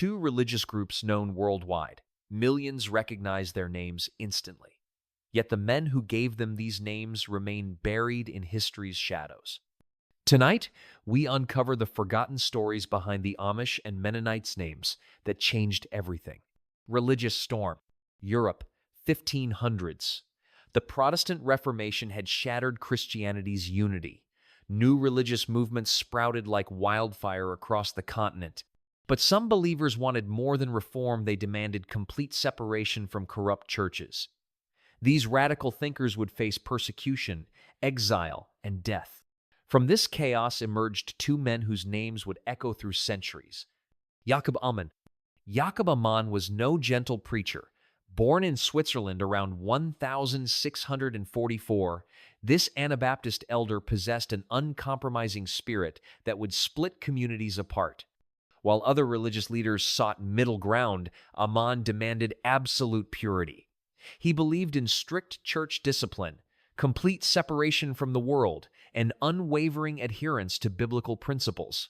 two religious groups known worldwide. Millions recognize their names instantly. Yet the men who gave them these names remain buried in history's shadows. Tonight, we uncover the forgotten stories behind the Amish and Mennonites names that changed everything. Religious storm. Europe, 1500s. The Protestant Reformation had shattered Christianity's unity. New religious movements sprouted like wildfire across the continent. But some believers wanted more than reform, they demanded complete separation from corrupt churches. These radical thinkers would face persecution, exile, and death. From this chaos emerged two men whose names would echo through centuries. Jakob Ammann. Jakob Ammann was no gentle preacher. Born in Switzerland around 1644, this Anabaptist elder possessed an uncompromising spirit that would split communities apart. While other religious leaders sought middle ground, Ammann demanded absolute purity. He believed in strict church discipline, complete separation from the world, and unwavering adherence to biblical principles.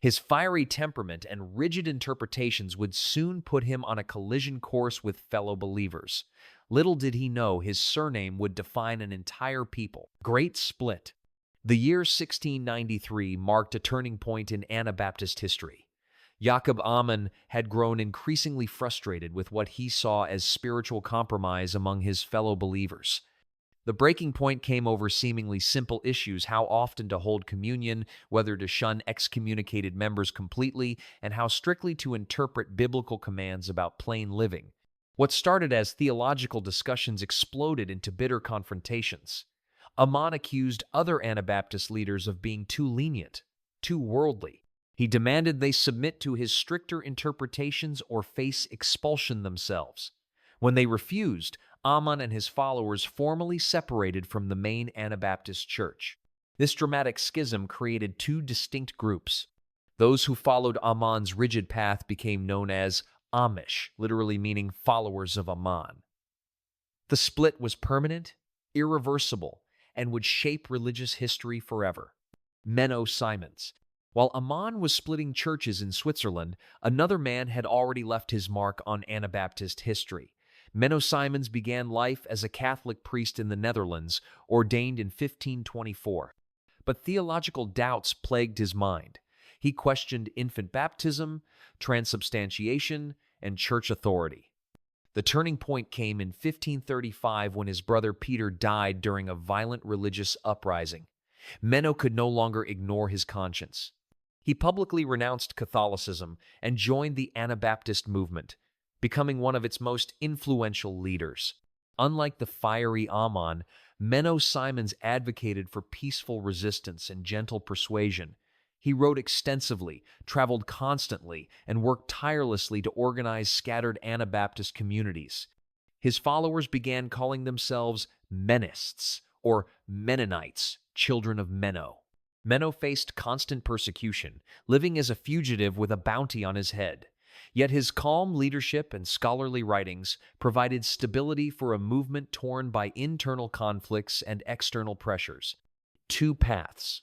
His fiery temperament and rigid interpretations would soon put him on a collision course with fellow believers. Little did he know his surname would define an entire people. Great Split. The year 1693 marked a turning point in Anabaptist history. Jakob Ammann had grown increasingly frustrated with what he saw as spiritual compromise among his fellow believers. The breaking point came over seemingly simple issues: how often to hold communion, whether to shun excommunicated members completely, and how strictly to interpret biblical commands about plain living. What started as theological discussions exploded into bitter confrontations. Ammann accused other Anabaptist leaders of being too lenient, too worldly. He demanded they submit to his stricter interpretations or face expulsion themselves. When they refused, Ammann and his followers formally separated from the main Anabaptist church. This dramatic schism created two distinct groups. Those who followed Ammann's rigid path became known as Amish, literally meaning followers of Ammann. The split was permanent, irreversible, and would shape religious history forever. Menno Simons. While Ammann was splitting churches in Switzerland, another man had already left his mark on Anabaptist history. Menno Simons began life as a Catholic priest in the Netherlands, ordained in 1524. But theological doubts plagued his mind. He questioned infant baptism, transubstantiation, and church authority. The turning point came in 1535 when his brother Peter died during a violent religious uprising. Menno could no longer ignore his conscience. He publicly renounced Catholicism and joined the Anabaptist movement, becoming one of its most influential leaders. Unlike the fiery Ammann, Menno Simons advocated for peaceful resistance and gentle persuasion. He wrote extensively, traveled constantly, and worked tirelessly to organize scattered Anabaptist communities. His followers began calling themselves Mennists, or Mennonites, children of Menno. Menno faced constant persecution, living as a fugitive with a bounty on his head. Yet his calm leadership and scholarly writings provided stability for a movement torn by internal conflicts and external pressures. Two paths.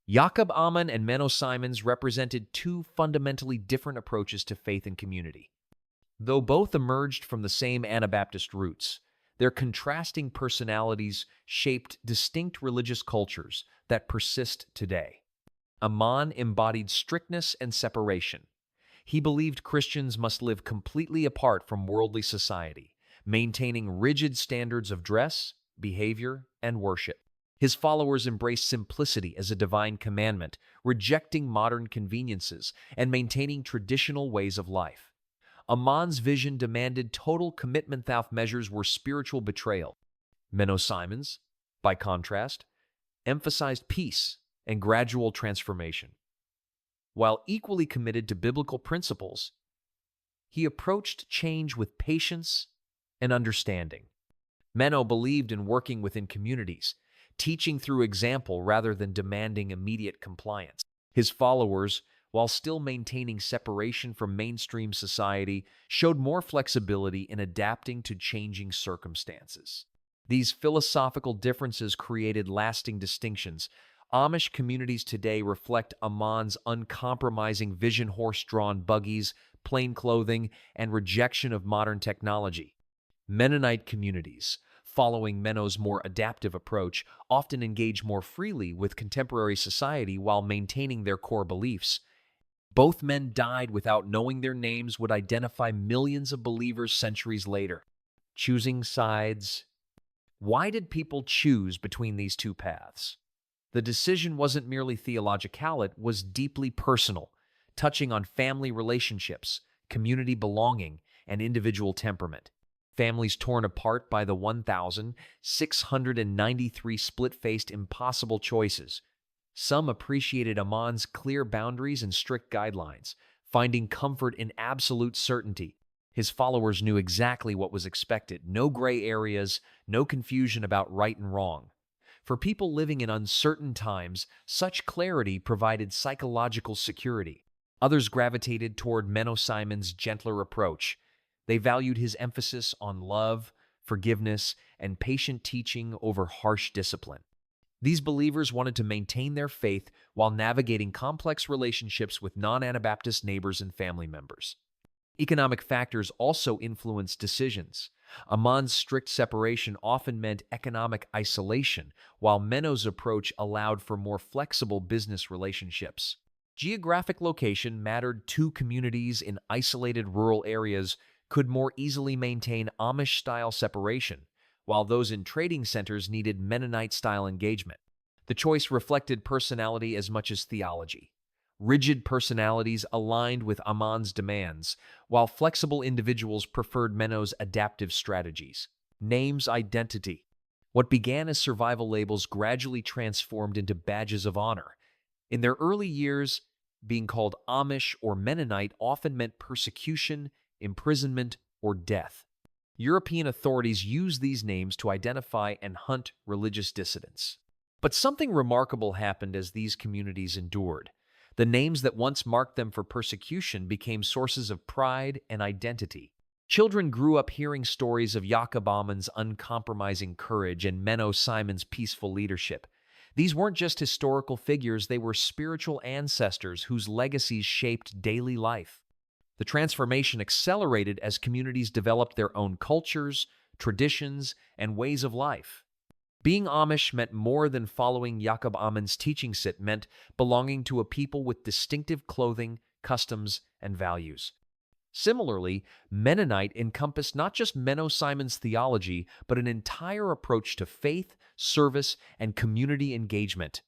Jakob Ammann and Menno Simons represented two fundamentally different approaches to faith and community. Though both emerged from the same Anabaptist roots, their contrasting personalities shaped distinct religious cultures that persist today. Ammann embodied strictness and separation. He believed Christians must live completely apart from worldly society, maintaining rigid standards of dress, behavior, and worship. His followers embraced simplicity as a divine commandment, rejecting modern conveniences and maintaining traditional ways of life. Ammann's vision demanded total commitment. Thou measures were spiritual betrayal. Menno Simons, by contrast, emphasized peace and gradual transformation. While equally committed to biblical principles, he approached change with patience and understanding. Menno believed in working within communities, teaching through example rather than demanding immediate compliance. His followers, while still maintaining separation from mainstream society, showed more flexibility in adapting to changing circumstances. These philosophical differences created lasting distinctions. Amish communities today reflect Ammann's uncompromising vision: horse-drawn buggies, plain clothing, and rejection of modern technology. Mennonite communities, following Menno's more adaptive approach, often engage more freely with contemporary society while maintaining their core beliefs. Both men died without knowing their names would identify millions of believers centuries later. Choosing sides. Why did people choose between these two paths? The decision wasn't merely theological, it was deeply personal, touching on family relationships, community belonging, and individual temperament. Families torn apart by the 1,693 split-faced impossible choices. Some appreciated Ammann's clear boundaries and strict guidelines, finding comfort in absolute certainty. His followers knew exactly what was expected, no gray areas, no confusion about right and wrong. For people living in uncertain times, such clarity provided psychological security. Others gravitated toward Menno Simons' gentler approach. They valued his emphasis on love, forgiveness, and patient teaching over harsh discipline. These believers wanted to maintain their faith while navigating complex relationships with non-Anabaptist neighbors and family members. Economic factors also influenced decisions. Ammann's strict separation often meant economic isolation, while Menno's approach allowed for more flexible business relationships. Geographic location mattered. Two communities in isolated rural areas could more easily maintain Amish-style separation, while those in trading centers needed Mennonite-style engagement. The choice reflected personality as much as theology. Rigid personalities aligned with Ammann's demands, while flexible individuals preferred Menno's adaptive strategies. Names identity. What began as survival labels gradually transformed into badges of honor. In their early years, being called Amish or Mennonite often meant persecution, imprisonment, or death. European authorities used these names to identify and hunt religious dissidents. But something remarkable happened as these communities endured. The names that once marked them for persecution became sources of pride and identity. Children grew up hearing stories of Jakob Ammann's uncompromising courage and Menno Simons' peaceful leadership. These weren't just historical figures, they were spiritual ancestors whose legacies shaped daily life. The transformation accelerated as communities developed their own cultures, traditions, and ways of life. Being Amish meant more than following Jakob Ammann's teaching. It meant belonging to a people with distinctive clothing, customs, and values. Similarly, Mennonite encompassed not just Menno Simons' theology, but an entire approach to faith, service, and community engagement.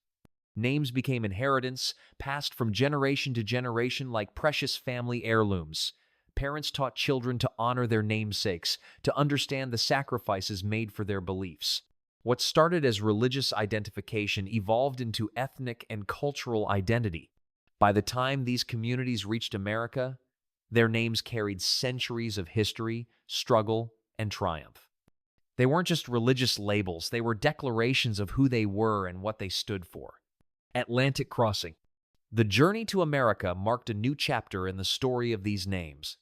Names became inheritance, passed from generation to generation like precious family heirlooms. Parents taught children to honor their namesakes, to understand the sacrifices made for their beliefs. What started as religious identification evolved into ethnic and cultural identity. By the time these communities reached America, their names carried centuries of history, struggle, and triumph. They weren't just religious labels, they were declarations of who they were and what they stood for. Atlantic crossing. The journey to America marked a new chapter in the story of these names.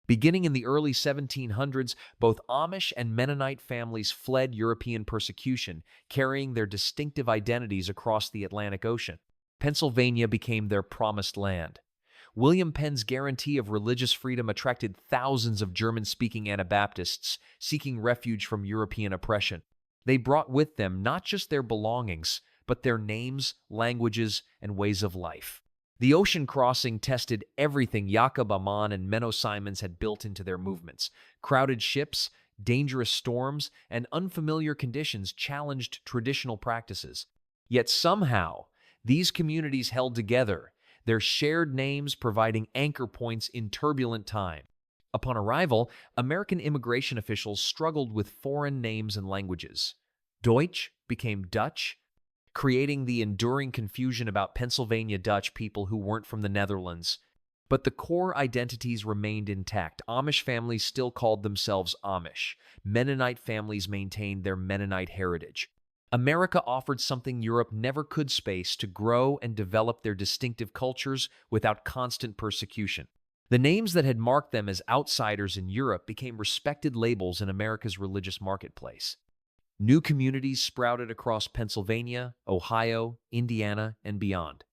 Beginning in the early 1700s, both Amish and Mennonite families fled European persecution, carrying their distinctive identities across the Atlantic Ocean. Pennsylvania became their promised land. William Penn's guarantee of religious freedom attracted thousands of German-speaking Anabaptists seeking refuge from European oppression. They brought with them not just their belongings, but their names, languages, and ways of life. The ocean crossing tested everything Jakob Ammann and Menno Simons had built into their movements. Crowded ships, dangerous storms, and unfamiliar conditions challenged traditional practices. Yet somehow, these communities held together, their shared names providing anchor points in turbulent time. Upon arrival, American immigration officials struggled with foreign names and languages. Deutsch became Dutch, creating the enduring confusion about Pennsylvania Dutch people who weren't from the Netherlands. But the core identities remained intact. Amish families still called themselves Amish. Mennonite families maintained their Mennonite heritage. America offered something Europe never could: space to grow and develop their distinctive cultures without constant persecution. The names that had marked them as outsiders in Europe became respected labels in America's religious marketplace. New communities sprouted across Pennsylvania, Ohio, Indiana, and beyond.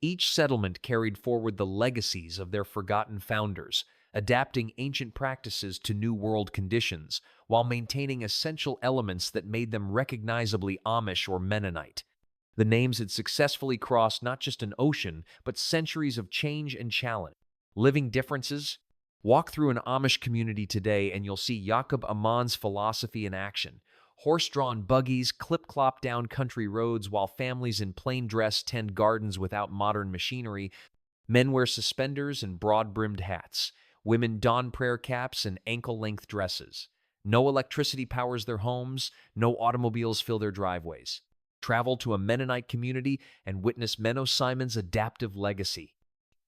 Each settlement carried forward the legacies of their forgotten founders, adapting ancient practices to New World conditions while maintaining essential elements that made them recognizably Amish or Mennonite. The names had successfully crossed not just an ocean, but centuries of change and challenge. Living differences? Walk through an Amish community today and you'll see Jakob Ammann's philosophy in action. Horse-drawn buggies clip-clop down country roads while families in plain dress tend gardens without modern machinery. Men wear suspenders and broad-brimmed hats. Women don prayer caps and ankle-length dresses. No electricity powers their homes. No automobiles fill their driveways. Travel to a Mennonite community and witness Menno Simons' adaptive legacy.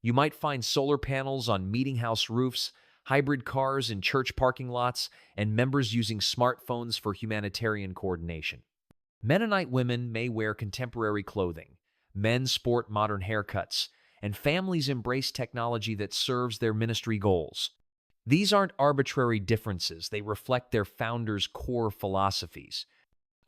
You might find solar panels on meeting house roofs, hybrid cars in church parking lots, and members using smartphones for humanitarian coordination. Mennonite women may wear contemporary clothing, men sport modern haircuts, and families embrace technology that serves their ministry goals. These aren't arbitrary differences, they reflect their founders' core philosophies.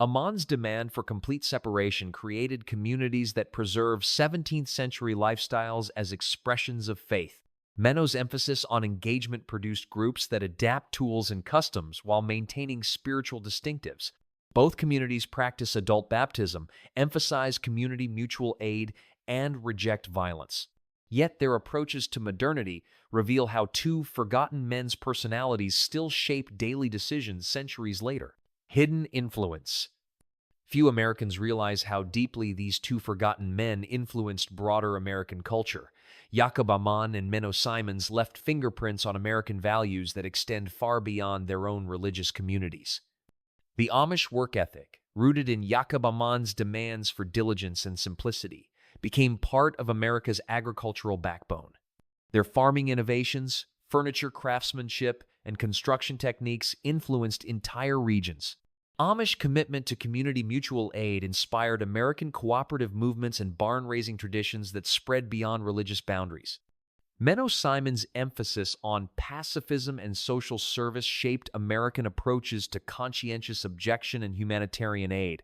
Ammann's demand for complete separation created communities that preserve 17th century lifestyles as expressions of faith. Menno's emphasis on engagement produced groups that adapt tools and customs while maintaining spiritual distinctives. Both communities practice adult baptism, emphasize community mutual aid, and reject violence. Yet their approaches to modernity reveal how two forgotten men's personalities still shape daily decisions centuries later. Hidden influence. Few Americans realize how deeply these two forgotten men influenced broader American culture. Jakob Ammann and Menno Simons left fingerprints on American values that extend far beyond their own religious communities. The Amish work ethic, rooted in Jakob Ammann's demands for diligence and simplicity, became part of America's agricultural backbone. Their farming innovations, furniture craftsmanship, and construction techniques influenced entire regions. Amish commitment to community mutual aid inspired American cooperative movements and barn-raising traditions that spread beyond religious boundaries. Menno Simons' emphasis on pacifism and social service shaped American approaches to conscientious objection and humanitarian aid.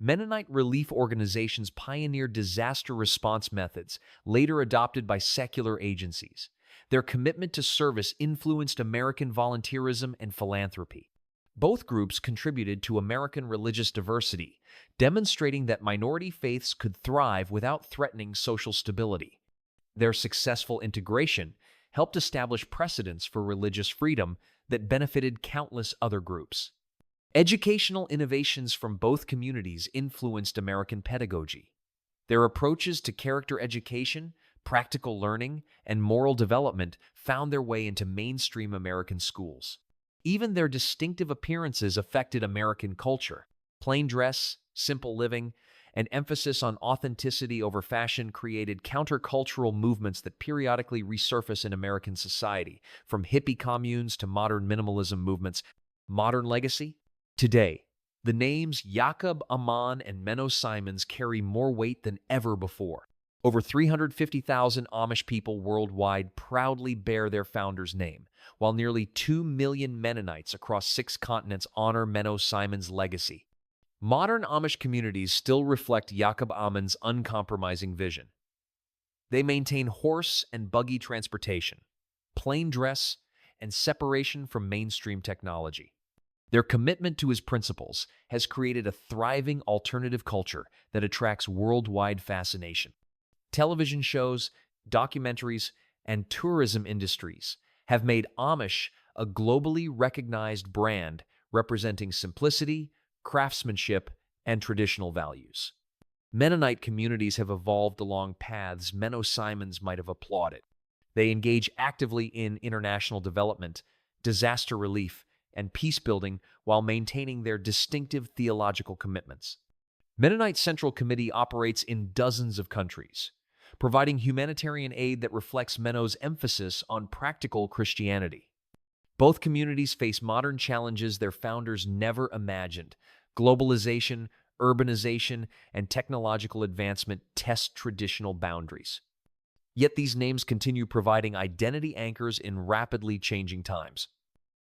Mennonite relief organizations pioneered disaster response methods, later adopted by secular agencies. Their commitment to service influenced American volunteerism and philanthropy. Both groups contributed to American religious diversity, demonstrating that minority faiths could thrive without threatening social stability. Their successful integration helped establish precedents for religious freedom that benefited countless other groups. Educational innovations from both communities influenced American pedagogy. Their approaches to character education, practical learning, and moral development found their way into mainstream American schools. Even their distinctive appearances affected American culture. Plain dress, simple living, and emphasis on authenticity over fashion created countercultural movements that periodically resurface in American society, from hippie communes to modern minimalism movements. Modern legacy? Today, the names Jakob Ammann and Menno Simons carry more weight than ever before. Over 350,000 Amish people worldwide proudly bear their founder's name, while nearly 2 million Mennonites across 6 continents honor Menno Simons' legacy. Modern Amish communities still reflect Jakob Ammann's uncompromising vision. They maintain horse and buggy transportation, plain dress, and separation from mainstream technology. Their commitment to his principles has created a thriving alternative culture that attracts worldwide fascination. Television shows, documentaries, and tourism industries have made Amish a globally recognized brand representing simplicity, craftsmanship, and traditional values. Mennonite communities have evolved along paths Menno Simons might have applauded. They engage actively in international development, disaster relief, and peace building while maintaining their distinctive theological commitments. Mennonite Central Committee operates in dozens of countries, providing humanitarian aid that reflects Menno's emphasis on practical Christianity. Both communities face modern challenges their founders never imagined. Globalization, urbanization, and technological advancement test traditional boundaries. Yet these names continue providing identity anchors in rapidly changing times.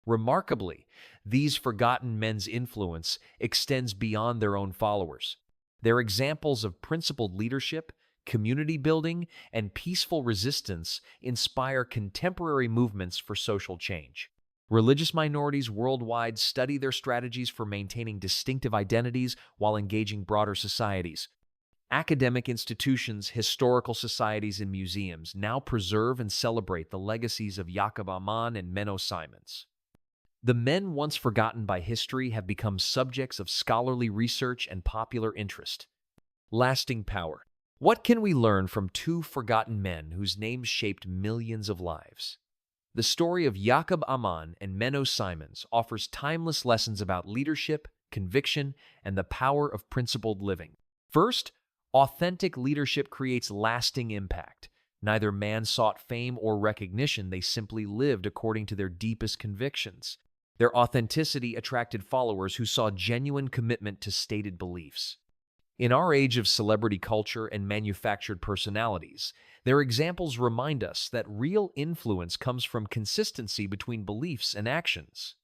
Remarkably, these forgotten men's influence extends beyond their own followers. They're examples of principled leadership, community building, and peaceful resistance inspire contemporary movements for social change. Religious minorities worldwide study their strategies for maintaining distinctive identities while engaging broader societies. Academic institutions, historical societies, and museums now preserve and celebrate the legacies of Jakob Ammann and Menno Simons. The men once forgotten by history have become subjects of scholarly research and popular interest. Lasting power. What can we learn from two forgotten men whose names shaped millions of lives? The story of Jakob Ammann and Menno Simons offers timeless lessons about leadership, conviction, and the power of principled living. First, authentic leadership creates lasting impact. Neither man sought fame or recognition, they simply lived according to their deepest convictions. Their authenticity attracted followers who saw genuine commitment to stated beliefs. In our age of celebrity culture and manufactured personalities, their examples remind us that real influence comes from consistency between beliefs and actions.